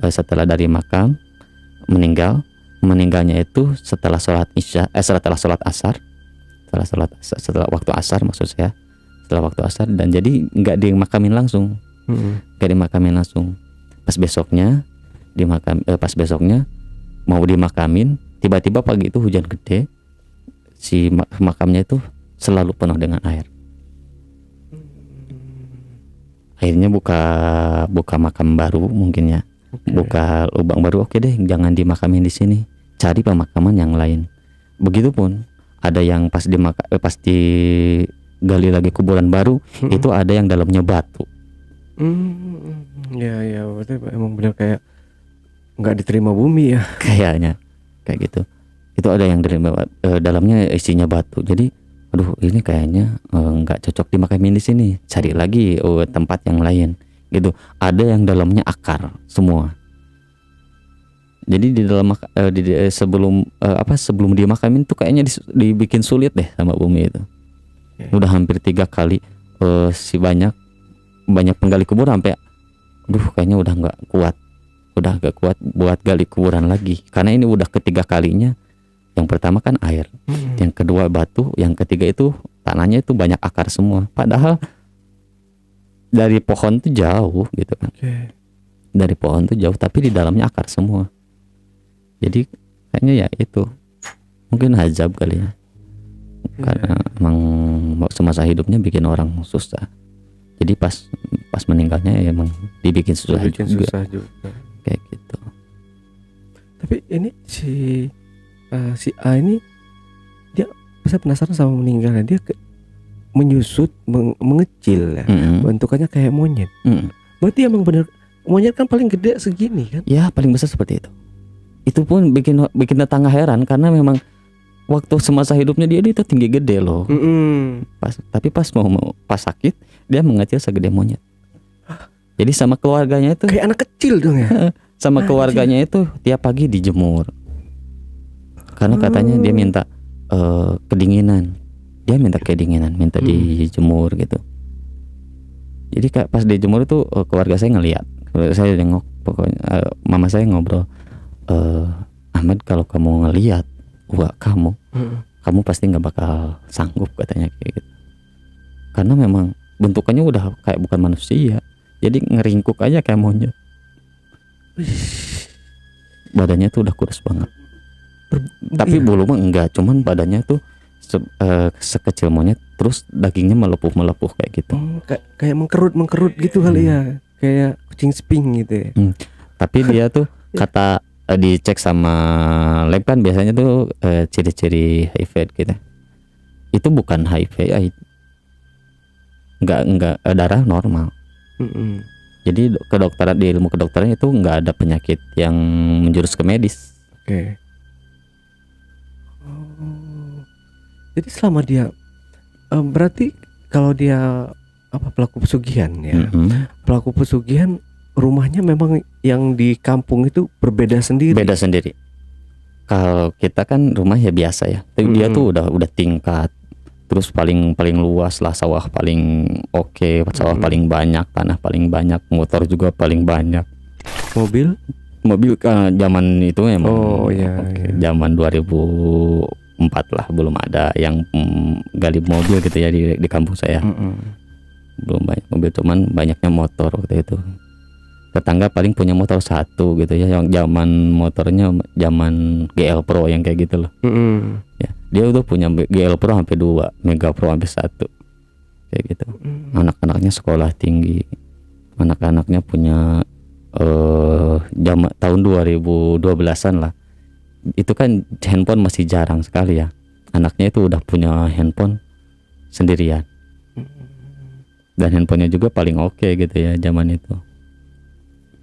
S1: setelah dari makam meninggalnya itu setelah sholat isya, setelah waktu asar maksud saya, setelah waktu asar. Dan jadi nggak dimakamin langsung, pas besoknya mau dimakamin, tiba-tiba pagi itu hujan gede, si makamnya itu selalu penuh dengan air. Akhirnya buka makam baru mungkin ya, buka lubang baru. Oke deh, jangan dimakamin di sini, cari pemakaman yang lain. Begitupun ada yang pas digali lagi kuburan baru, itu ada yang dalamnya batu.
S2: Ya berarti emang benar kayak nggak diterima bumi ya.
S1: Kayaknya kayak gitu. Itu ada yang dalamnya isinya batu. Jadi aduh, ini kayaknya nggak cocok dimakamin di sini, cari lagi tempat yang lain gitu. Ada yang dalamnya akar semua. Jadi di dalam sebelum dimakamin tuh kayaknya dibikin sulit deh sama bumi itu. Udah hampir 3 kali si banyak penggali kubur sampai aduh kayaknya udah nggak kuat buat gali kuburan lagi, karena ini udah ketiga kalinya. Yang pertama kan air, yang kedua batu, yang ketiga itu tanahnya itu banyak akar semua. Padahal dari pohon tuh jauh gitu kan. Dari pohon tuh jauh, tapi di dalamnya akar semua. Jadi kayaknya ya itu mungkin hajab kali ya, karena emang semasa hidupnya bikin orang susah. Jadi pas meninggalnya ya emang dibikin susah juga. Kayak gitu.
S2: Tapi ini si A ini dia, saya penasaran sama meninggalnya, dia menyusut, mengecil ya, bentukannya kayak monyet. Berarti emang bener monyet kan paling gede segini kan?
S1: Ya paling besar seperti itu. Itu pun bikin tetangga heran, karena memang waktu semasa hidupnya dia itu tinggi gede loh. Tapi pas sakit dia mengecil segede monyet. Jadi sama keluarganya itu
S2: kayak anak kecil dong ya.
S1: Sama keluarganya itu tiap pagi dijemur. Karena katanya dia minta kedinginan. Dia minta dijemur gitu. Jadi kayak pas dijemur itu keluarga saya ngelihat. Saya nengok, pokoknya mama saya ngobrol, Ahmad, kalau kamu ngelihat kamu pasti nggak bakal sanggup, katanya kayak gitu. Karena memang bentukannya udah kayak bukan manusia. Jadi ngeringkuk aja kayak monyet. Badannya tuh udah kurus banget. Tapi bulu mah enggak, cuman badannya tuh sekecil monyet, terus dagingnya melepuh kayak gitu.
S2: Kayak mengkerut gitu kali ya, kayak kucing sping gitu ya.
S1: Tapi dia tuh kata dicek sama lab kan biasanya tuh ciri-ciri HIV gitu. Itu bukan HIV, enggak darah normal. Jadi di ilmu kedokteran itu enggak ada penyakit yang menjurus ke medis.
S2: Jadi selama dia berarti kalau dia pelaku pesugihan ya. Pelaku pesugihan rumahnya memang yang di kampung itu berbeda sendiri.
S1: Beda sendiri. Kalau kita kan rumah ya biasa ya. Tapi dia tuh udah tingkat. Terus paling luas lah, sawah paling oke, sawah paling banyak, tanah paling banyak, motor juga paling banyak.
S2: Mobil
S1: Zaman itu memang
S2: iya.
S1: Zaman 2004 lah, belum ada yang gali mobil gitu ya di kampung saya. Belum banyak mobil, cuman banyaknya motor waktu itu. Tetangga paling punya motor satu gitu ya, yang zaman motornya zaman GL Pro yang kayak gitu loh. Ya, dia udah punya GL Pro sampai 2, Mega Pro sampai 1 kayak gitu. Anak-anaknya sekolah tinggi, anak-anaknya punya tahun 2012-an lah. Itu kan handphone masih jarang sekali ya. Anaknya itu udah punya handphone sendirian. Dan handphonenya juga paling oke gitu ya zaman itu.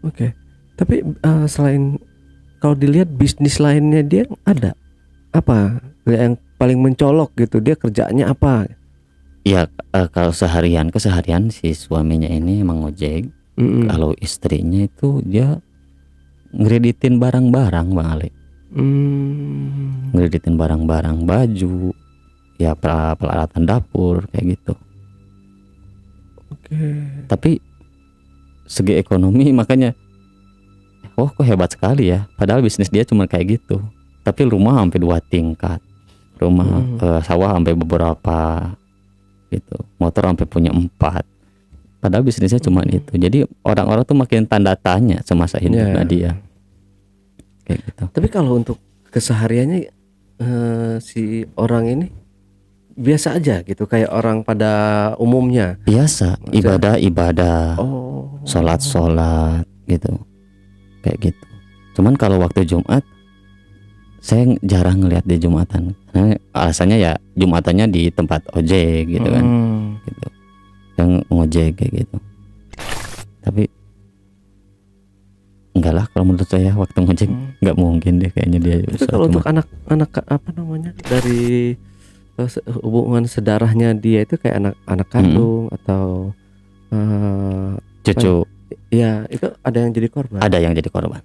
S2: Oke. Tapi selain kalau dilihat bisnis lainnya dia ada apa yang paling mencolok gitu, dia kerjanya apa?
S1: Ya kalau keseharian si suaminya ini emang ngojek. Kalau istrinya itu dia ngreditin barang-barang Bang Ali. Ngreditin barang-barang, baju, ya peralatan dapur kayak gitu.
S2: Oke.
S1: Tapi segi ekonomi makanya kok hebat sekali ya. Padahal bisnis dia cuma kayak gitu. Tapi rumah sampai 2 tingkat. Rumah sawah sampai beberapa gitu. Motor sampai punya 4. Padahal bisnisnya cuma itu. Jadi orang-orang tuh makin tanda tanya semasa hidupnya dia. Kayak gitu.
S2: Tapi kalau untuk kesehariannya si orang ini biasa aja gitu, kayak orang pada umumnya.
S1: Biasa, ibadah, sholat gitu, kayak gitu. Cuman kalau waktu Jumat, saya jarang ngelihat di Jumatan. Karena alasannya ya Jumatannya di tempat ojek gitu kan, gitu. Yang ngojek kayak gitu. Tapi enggak lah, kalau menurut saya waktu ngojek nggak mungkin deh kayaknya dia.
S2: Tapi kalau untuk anak apa namanya dari hubungan sedarahnya dia itu kayak anak kandung atau
S1: cucu.
S2: Ya, itu ada yang jadi korban.
S1: Ada yang jadi korban.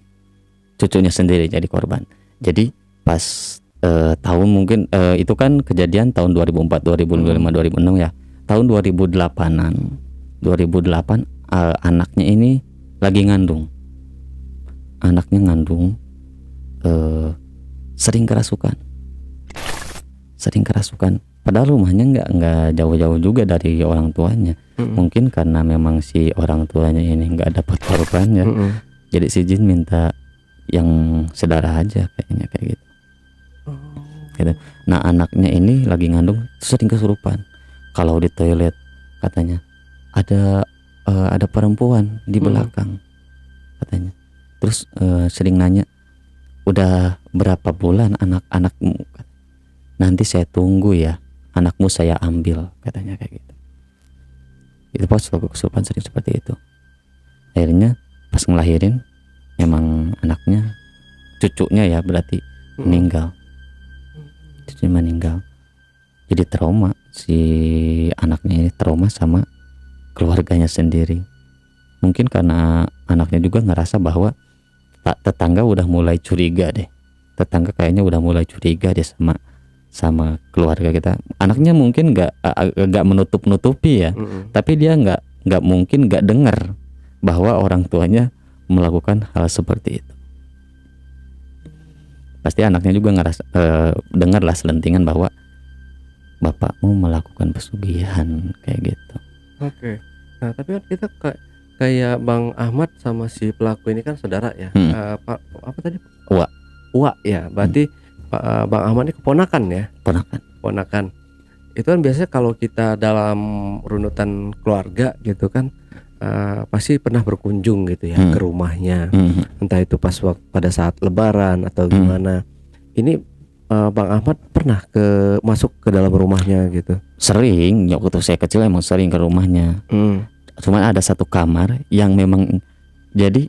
S1: Cucunya sendiri jadi korban. Jadi pas tahun mungkin itu kan kejadian tahun 2004, 2005, 2006 ya. Tahun 2008-an. 2008 anaknya ini lagi ngandung. Anaknya ngandung sering kerasukan. Padahal rumahnya nggak jauh-jauh juga dari orang tuanya. Mungkin karena memang si orang tuanya ini nggak dapat korban ya. Jadi si jin minta yang sedara aja kayaknya kayak gitu. Gitu. Nah anaknya ini lagi ngandung sering kesurupan. Kalau di toilet katanya ada perempuan di belakang katanya. Terus sering nanya, udah berapa bulan anak-anakmu? Nanti saya tunggu ya, anakmu saya ambil katanya kayak gitu. Itu pas kesurupan sering seperti itu. Akhirnya pas ngelahirin memang anaknya, cucunya ya berarti meninggal. Cucunya meninggal. Jadi trauma, si anaknya ini trauma sama keluarganya sendiri. Mungkin karena anaknya juga ngerasa bahwa tetangga udah mulai curiga deh. Tetangga kayaknya udah mulai curiga deh sama keluarga kita. Anaknya mungkin nggak menutup-nutupi ya, tapi dia nggak mungkin nggak dengar bahwa orang tuanya melakukan hal seperti itu. Pasti anaknya juga ngerasa dengar lah selentingan bahwa bapakmu melakukan pesugihan kayak gitu.
S2: Oke. Nah tapi kan kita kayak Bang Ahmad sama si pelaku ini kan saudara ya. Apa tadi? Uwa ya. Berarti Bang Ahmad ini keponakan ya? Ponakan. Itu kan biasanya kalau kita dalam runutan keluarga gitu kan pasti pernah berkunjung gitu ya ke rumahnya. Entah itu pada saat lebaran atau gimana. Ini Bang Ahmad pernah masuk ke dalam rumahnya gitu?
S1: Sering, waktu saya kecil emang sering ke rumahnya. Cuma ada satu kamar yang memang jadi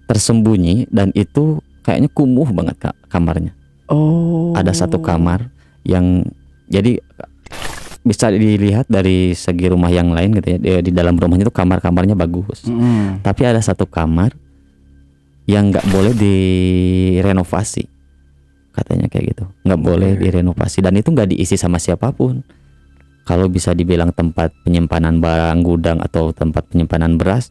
S1: tersembunyi dan itu kayaknya kumuh banget kamarnya. Ada satu kamar yang Jadi bisa dilihat dari segi rumah yang lain gitu ya. Di dalam rumahnya itu kamar-kamarnya bagus. Tapi ada satu kamar yang nggak boleh direnovasi, katanya kayak gitu. Nggak boleh direnovasi dan itu nggak diisi sama siapapun. Kalau bisa dibilang tempat penyimpanan barang gudang atau tempat penyimpanan beras,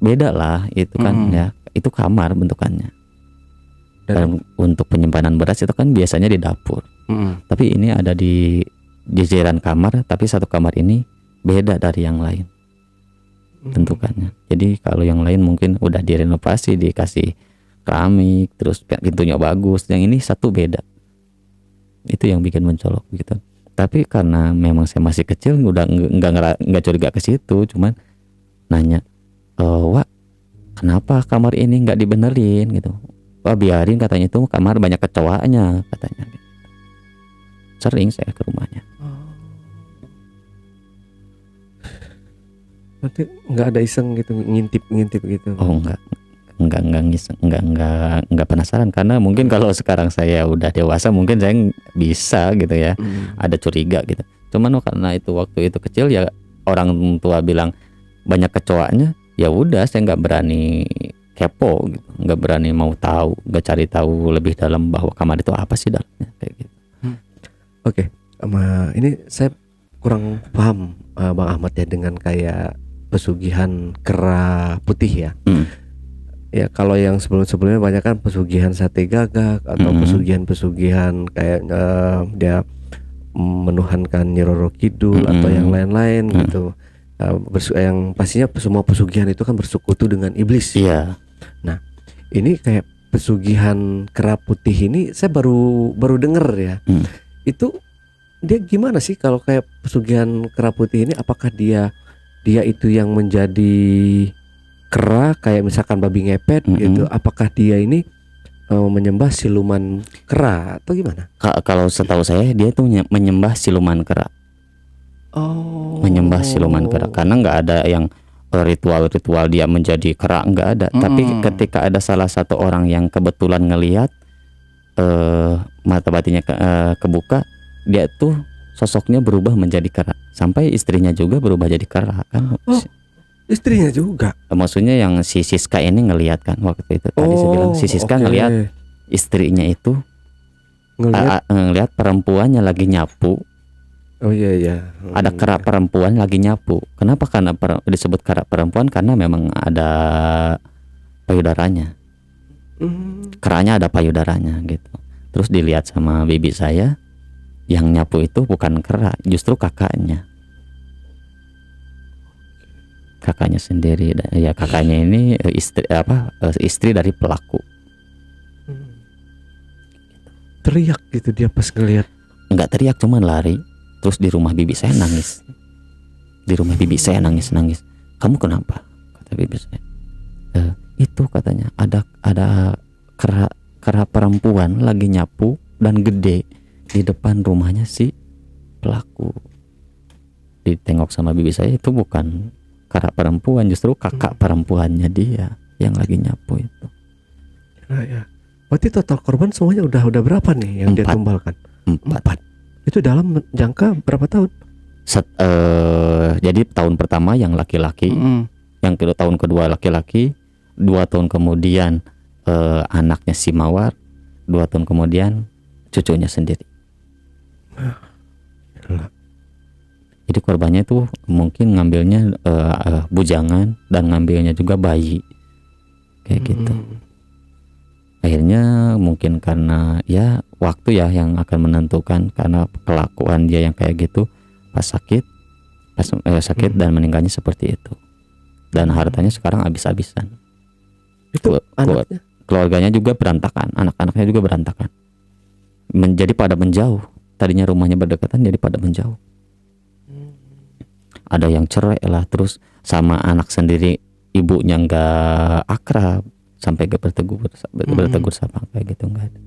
S1: beda lah itu kan ya. Itu kamar bentukannya. Dan untuk penyimpanan beras itu kan biasanya di dapur. Tapi ini ada di jajaran kamar, tapi satu kamar ini beda dari yang lain bentukannya. Jadi kalau yang lain mungkin udah direnovasi, dikasih keramik, terus pintunya bagus. Yang ini satu beda. Itu yang bikin mencolok gitu. Tapi karena memang saya masih kecil, udah nggak curiga ke situ, cuman nanya, Wak, kenapa kamar ini nggak dibenerin gitu? Wah, biarin katanya, itu kamar banyak kecoaknya katanya. Sering saya ke rumahnya.
S2: Berarti nggak ada iseng gitu, ngintip gitu?
S1: Oh enggak ngiseng, enggak penasaran, karena mungkin kalau sekarang saya udah dewasa mungkin saya bisa gitu ya, ada curiga gitu. Cuman karena itu waktu itu kecil ya, orang tua bilang banyak kecoaknya, ya udah saya nggak berani kepo gitu, nggak berani mau tahu, nggak cari tahu lebih dalam bahwa kamar itu apa sih dalamnya kayak gitu.
S2: Oke, ini saya kurang paham Bang Ahmad ya dengan kayak pesugihan kera putih ya. Ya kalau yang sebelum-sebelumnya banyak kan pesugihan sate gagak atau pesugihan-pesugihan kayak dia menuhankan Nyi Roro Kidul atau yang lain-lain gitu. Yang pastinya semua pesugihan itu kan bersekutu dengan iblis.
S1: Iya.
S2: Nah, ini kayak pesugihan kera putih ini saya baru denger ya. Itu dia gimana sih kalau kayak pesugihan kera putih ini? Apakah dia itu yang menjadi kera kayak misalkan babi ngepet gitu? Apakah dia ini menyembah siluman kera atau gimana?
S1: Kalau setahu saya dia tuh menyembah siluman kera. Menyembah siluman kera, karena nggak ada yang ritual-ritual dia menjadi kera, nggak ada. Tapi ketika ada salah satu orang yang kebetulan ngelihat mata batinnya kebuka, dia tuh sosoknya berubah menjadi kera, sampai istrinya juga berubah jadi kera kan.
S2: Istrinya juga?
S1: Maksudnya yang si Siska ini ngelihat kan waktu itu. Tadi saya bilang si Siska ngelihat istrinya itu ngelihat perempuannya lagi nyapu.
S2: Oh iya.
S1: Ada kera perempuan lagi nyapu. Kenapa? Karena disebut kera perempuan karena memang ada payudaranya. Keranya ada payudaranya gitu. Terus dilihat sama bibi saya, yang nyapu itu bukan kera, justru kakaknya. Kakaknya sendiri. Ya kakaknya ini istri dari pelaku.
S2: Teriak gitu dia pas ngelihat?
S1: Enggak teriak, cuman lari. Terus di rumah bibi saya nangis. Di rumah bibi saya nangis. Kamu kenapa? Kata bibi saya. Itu katanya ada kera perempuan lagi nyapu dan gede di depan rumahnya si pelaku. Ditengok sama bibi saya, itu bukan kera perempuan, justru kakak perempuannya dia yang lagi nyapu itu.
S2: Ya. Berarti total korban semuanya udah berapa nih yang dia tumbalkan? 4. Itu dalam jangka berapa tahun?
S1: Jadi tahun pertama yang laki-laki, yang tahun kedua laki-laki, 2 tahun kemudian anaknya si Mawar, 2 tahun kemudian cucunya sendiri. Jadi korbannya itu mungkin ngambilnya bujangan dan ngambilnya juga bayi kayak gitu. Akhirnya mungkin karena ya waktu ya yang akan menentukan, karena kelakuan dia yang kayak gitu pas sakit dan meninggalnya seperti itu, dan hartanya sekarang habis-habisan.
S2: Itu anaknya?
S1: Keluarganya juga berantakan, anak-anaknya juga berantakan, menjadi pada menjauh. Tadinya rumahnya berdekatan jadi pada menjauh. Ada yang cerai lah, terus sama anak sendiri ibunya nggak akrab, sampai gak bertegur sapa kayak gitu, nggak ada.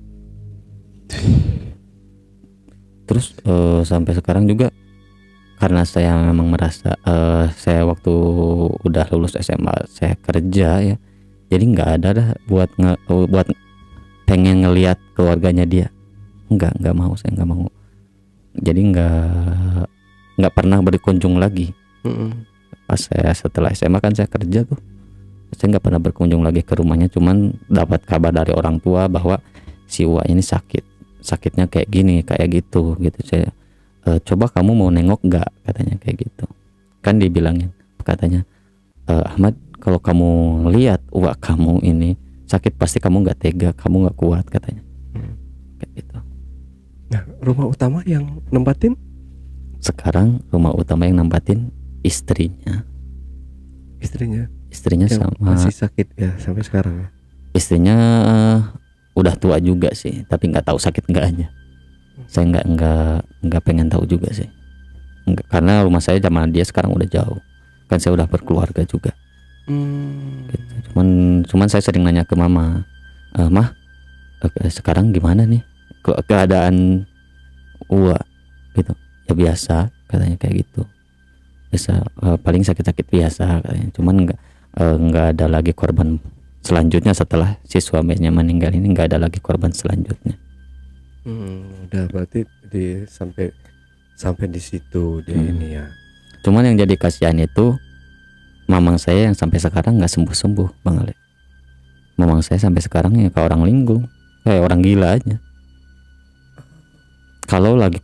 S1: Terus sampai sekarang juga karena saya memang merasa saya waktu udah lulus SMA saya kerja ya, jadi nggak ada dah buat pengen ngelihat keluarganya dia. Nggak mau, saya nggak mau. jadi nggak pernah berkunjung lagi. Pas saya setelah SMA kan saya kerja tuh, saya nggak pernah berkunjung lagi ke rumahnya, cuman dapat kabar dari orang tua bahwa si Uwa ini sakitnya kayak gini kayak gitu. Saya coba kamu mau nengok nggak, katanya kayak gitu. Kan dibilangin katanya, Ahmad, kalau kamu lihat Uwa kamu ini sakit pasti kamu nggak tega, kamu nggak kuat, katanya kayak gitu.
S2: Nah, rumah utama yang nempatin
S1: sekarang, rumah utama yang nempatin istrinya
S2: yang
S1: sama
S2: masih sakit ya sampai sekarang ya.
S1: Istrinya udah tua juga sih, tapi nggak tahu sakit enggaknya. Saya nggak pengen tahu juga sih. Karena rumah saya sama dia sekarang udah jauh. Kan saya udah berkeluarga juga. Gitu. Cuman saya sering nanya ke mama, Mah, sekarang gimana nih keadaan Uwa gitu? Ya biasa, katanya kayak gitu. Biasa, paling sakit-sakit biasa katanya. Cuman nggak ada lagi korban selanjutnya setelah si suaminya meninggal ini, nggak ada lagi korban selanjutnya.
S2: Udah berarti sampai di situ dia ini ya.
S1: Cuman yang jadi kasihan itu mamang saya yang sampai sekarang nggak sembuh-sembuh, Bang Ale. Mamang saya sampai sekarang ya kayak orang linglung, kayak orang gila aja. Kalau lagi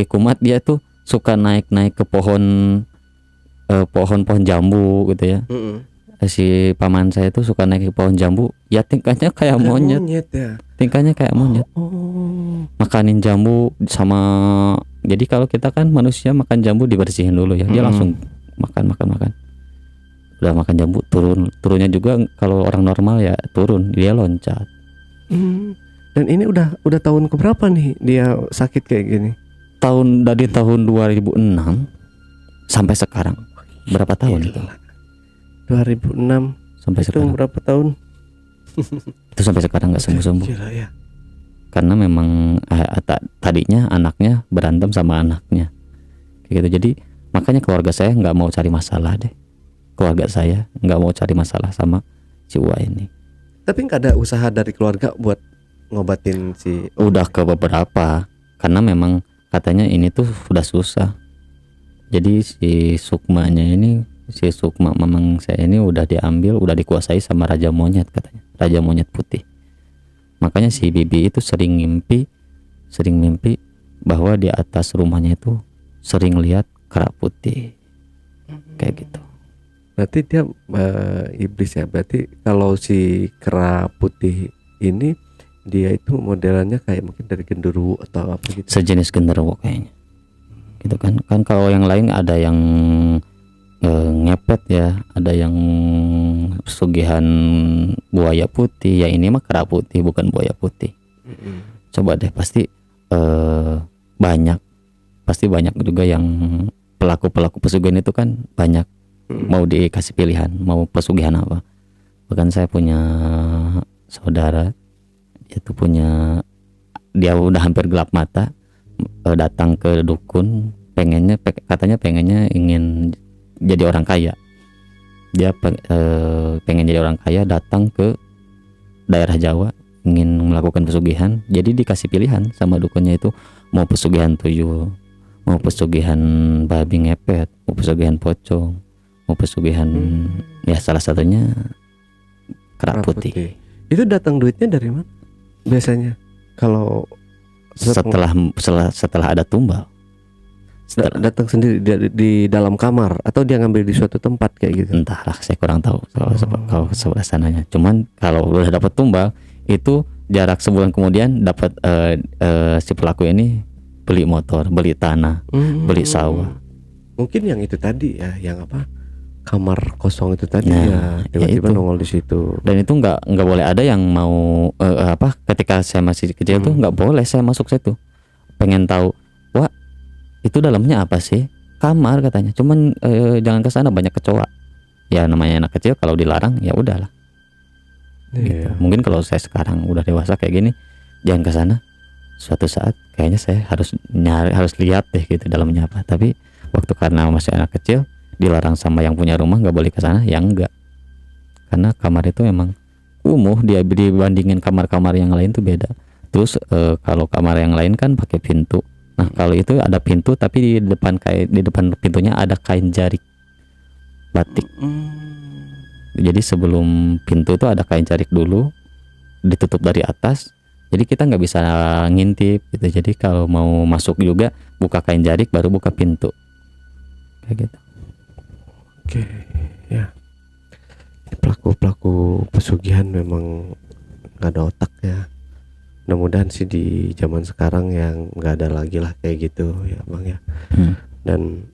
S1: kumat dia tuh suka naik ke pohon jambu gitu ya. Si paman saya tuh suka naik ke pohon jambu, ya tingkahnya kayak monyet ya. Tingkahnya kayak monyet. Makanin jambu sama, jadi kalau kita kan manusia makan jambu dibersihin dulu ya, dia langsung makan. Udah makan jambu turunnya juga kalau orang normal ya turun, dia loncat.
S2: Dan ini udah tahun keberapa nih dia sakit kayak gini?
S1: Dari tahun 2006 sampai sekarang. Berapa tahun itu?
S2: 2006
S1: sampai
S2: itu
S1: sekarang.
S2: berapa tahun?
S1: Itu sampai sekarang nggak sembuh-sembuh.
S2: Ya.
S1: Karena memang tadinya anaknya berantem sama anaknya kayak gitu. Jadi makanya keluarga saya nggak mau cari masalah deh. Keluarga saya nggak mau cari masalah sama si Uwa ini.
S2: Tapi nggak ada usaha dari keluarga buat ngobatin si?
S1: Udah ke beberapa, karena memang katanya ini tuh udah susah. Jadi si Sukma mamang saya ini udah diambil, udah dikuasai sama raja monyet, katanya raja monyet putih. Makanya si Bibi itu sering mimpi bahwa di atas rumahnya itu sering lihat kera putih kayak gitu.
S2: Berarti dia iblis ya. Berarti kalau si kera putih ini dia itu modelannya kayak mungkin dari genderuwo atau apa gitu.
S1: Sejenis genderuwo kayaknya. Gitu kan kalau yang lain ada yang ngepet ya, ada yang pesugihan buaya putih, ya ini mah kera putih bukan buaya putih. Coba deh, pasti banyak juga yang pelaku pesugihan itu kan banyak. Mau dikasih pilihan mau pesugihan apa. Bahkan saya punya saudara, dia udah hampir gelap mata, datang ke dukun, katanya pengennya ingin jadi orang kaya. Dia pengen jadi orang kaya, datang ke daerah Jawa ingin melakukan pesugihan. Jadi dikasih pilihan sama dukunnya itu, mau pesugihan tuyul, mau pesugihan babi ngepet, mau pesugihan pocong, mau pesugihan ya salah satunya kera putih.
S2: Itu datang duitnya dari mana biasanya kalau
S1: setelah ada tumbal?
S2: Datang sendiri di dalam kamar atau dia ngambil di suatu tempat kayak gitu?
S1: Entahlah, saya kurang tahu kalau sebelah sananya. Cuman kalau udah dapat tumbal itu jarak sebulan kemudian dapat si pelaku ini beli motor, beli tanah, beli sawah. Mungkin
S2: yang itu tadi ya, yang apa, kamar kosong itu tadi ya tiba-tiba nongol di situ.
S1: Dan itu nggak boleh ada yang mau ketika saya masih kecil tuh nggak boleh saya masuk situ. Pengen tahu, wah itu dalamnya apa sih? Kamar katanya. Cuman jangan ke sana, banyak kecoa. Ya namanya anak kecil, kalau dilarang ya udahlah. Gitu. Mungkin kalau saya sekarang udah dewasa kayak gini, jangan ke sana. Suatu saat kayaknya saya harus lihat deh gitu dalamnya apa. Tapi waktu karena masih anak kecil, dilarang sama yang punya rumah nggak boleh ke sana, ya enggak. Karena kamar itu emang kumuh, dia dibandingin kamar-kamar yang lain tuh beda. Terus kalau kamar yang lain kan pakai pintu, Nah, kalau itu ada pintu tapi di depan pintunya ada kain jarik batik. Jadi sebelum pintu itu ada kain jarik dulu, ditutup dari atas. Jadi kita nggak bisa ngintip gitu. Jadi kalau mau masuk juga buka kain jarik baru buka pintu. Kayak gitu.
S2: Oke, ya. Pelaku pesugihan memang nggak ada otak ya. Mudah-mudahan sih di zaman sekarang yang nggak ada lagi lah kayak gitu ya bang ya. Dan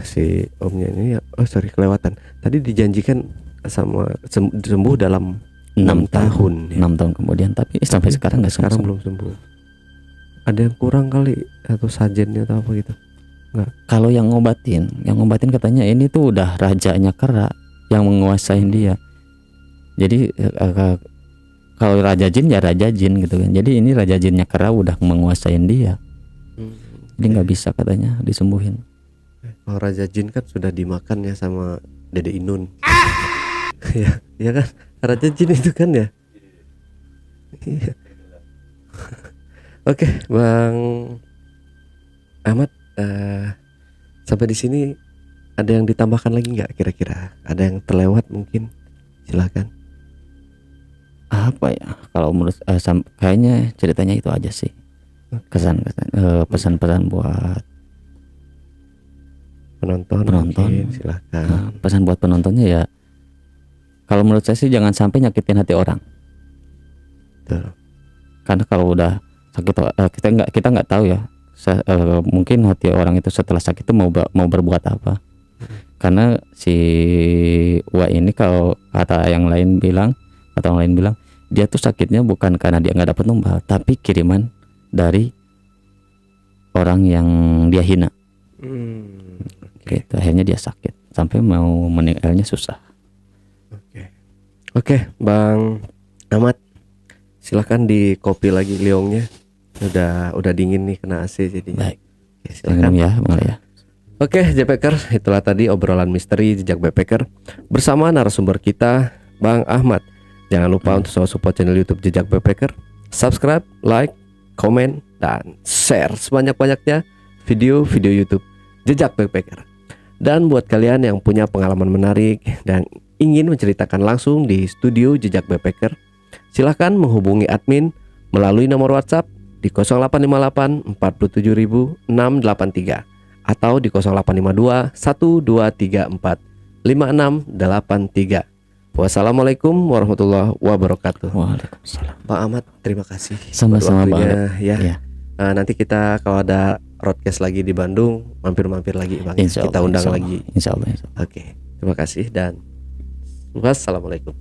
S2: si omnya ini ya, kelewatan. Tadi dijanjikan sama sembuh dalam 6 tahun ya.
S1: 6 tahun kemudian, tapi sampai sekarang nggak
S2: Sekarang
S1: sembuh.
S2: belum sembuh. Ada yang kurang kali atau sajennya atau apa gitu? Nggak.
S1: Kalau yang ngobatin katanya ini tuh udah rajanya kera yang menguasai dia. Jadi kalau raja jin ya raja jin gitu kan. Jadi ini raja jinnya kera udah menguasai dia. Jadi nggak bisa katanya disembuhin.
S2: Kalau raja jin kan sudah dimakan ya sama Dede Inun. Ya, ya kan? Raja jin itu kan ya. Iya. Oke, Bang Ahmad, sampai di sini ada yang ditambahkan lagi nggak kira-kira? Ada yang terlewat mungkin? Silakan.
S1: Apa ya? Kalau menurut kayaknya ceritanya itu aja sih. Pesan-pesan buat
S2: penonton. Mungkin, silakan.
S1: Nah, pesan buat penontonnya ya. Kalau menurut saya sih jangan sampai nyakitin hati orang.
S2: Betul.
S1: Karena kalau udah sakit kita nggak tahu ya. Mungkin hati orang itu setelah sakit itu mau berbuat apa. Karena si Wa ini kalau kata yang lain bilang dia tuh sakitnya bukan karena dia nggak dapat numbal, tapi kiriman dari orang yang dia hina. Gitu, akhirnya dia sakit sampai mau meninggalnya susah.
S2: Oke, Bang Ahmad, silakan di kopi lagi liongnya. Udah dingin nih kena AC jadi.
S1: Baik.
S2: Oke, silakan
S1: ya, Bang ya.
S2: Oke, Backpacker, itulah tadi obrolan misteri jejak Backpacker bersama narasumber kita, Bang Ahmad. Jangan lupa untuk selalu support channel YouTube Jejak Backpacker, subscribe, like, komen, dan share sebanyak-banyaknya video-video YouTube Jejak Backpacker. Dan buat kalian yang punya pengalaman menarik dan ingin menceritakan langsung di studio Jejak Backpacker, silahkan menghubungi admin melalui nomor WhatsApp di 0858 47683 atau di 0852 1234 5683. Wassalamualaikum warahmatullahi wabarakatuh.
S1: Waalaikumsalam.
S2: Pak Ahmad, terima kasih.
S1: Sama-sama, Bang.
S2: Ya.
S1: Ya.
S2: Nanti kita kalau ada broadcast lagi di Bandung, mampir-mampir lagi Bang.
S1: Insya
S2: Kita
S1: Allah,
S2: undang
S1: insya Allah.
S2: lagi.
S1: Insya Allah.
S2: Oke, terima kasih dan wassalamualaikum.